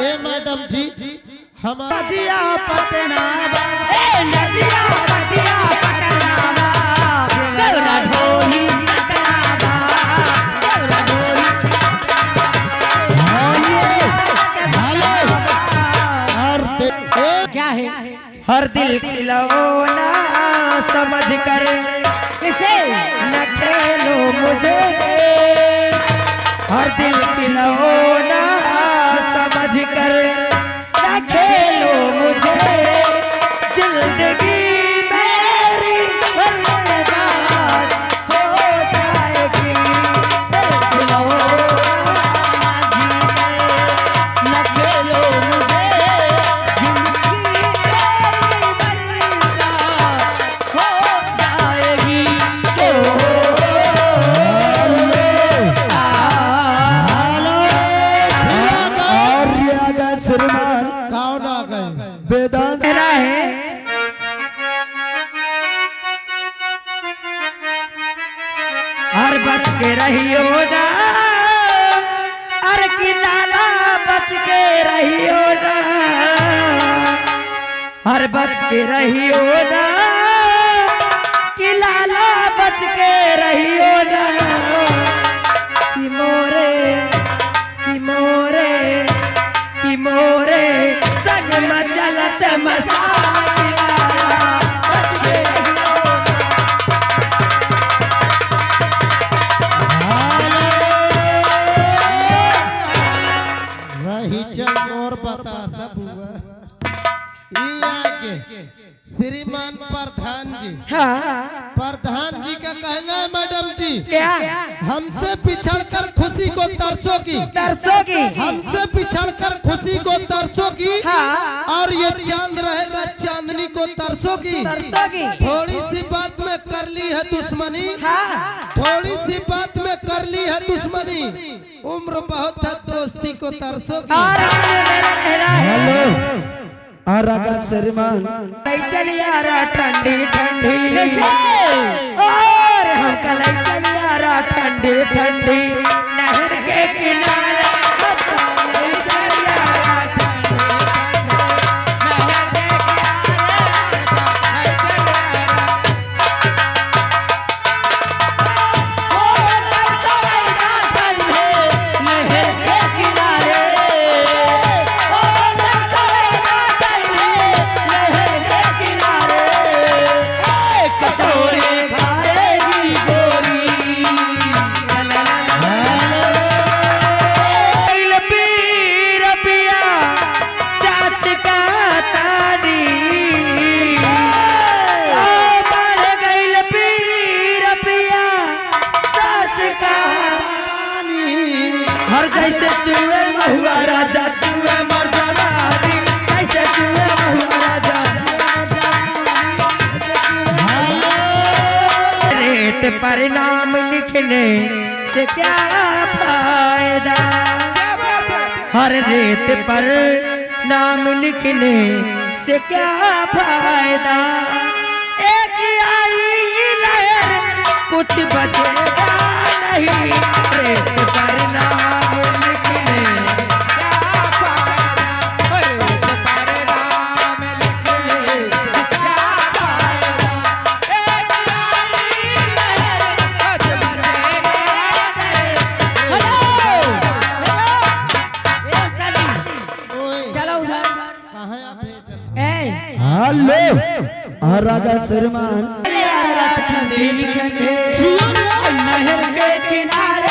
ए madam जी हमारा नदिया पटना नदिया नदिया पटना देवरा ढोली क्या है हर दिल खिलौना समझ कर किसे न खेलो मुझे हर दिल खिलौना समझ कर न खेलो मुझे जिंदगी मेरी बर्बाद हो जाएगी न खेलो मुझे हर बच के रहियो ना अरे कि लाला बच के रहियो ना हर बच के रहियो ना कि लाला बच के रहियो ना कि मोरे कि मोरे कि मोरे संग मचलत मसाला कि लाला बच के पता सब हुआ श्रीमान प्रधान जी प्रधान जी का कहना है मैडम जी क्या हमसे पिछड़कर खुशी को तरसोगी हमसे पिछड़कर खुशी को तरसोगी और ये चांद रहेगा चांदनी को तरसोगी थोड़ी सी बात में कर ली है दुश्मनी थोड़ी सी बात में कर ली है दुश्मनी उम्र बहुत है दोस्ती को तरसोगी हेलो और श्रीमान चल यारा ठंडी ठंडी और हम कल चल यारा ठंडी ठंडी नहर के किनारे हर जैसे चूहे महुआ राजा चूहे मर जवानी जैसे चूहे महुआ राजा रेत पर नाम लिखने से क्या फायदा हर रेत पर नाम लिखने से क्या फायदा एक आई लहर कुछ बचेगा नहीं रेत पर नाम हेलो राजा श्रीमान ठंडी ठंडी नहर के किनारे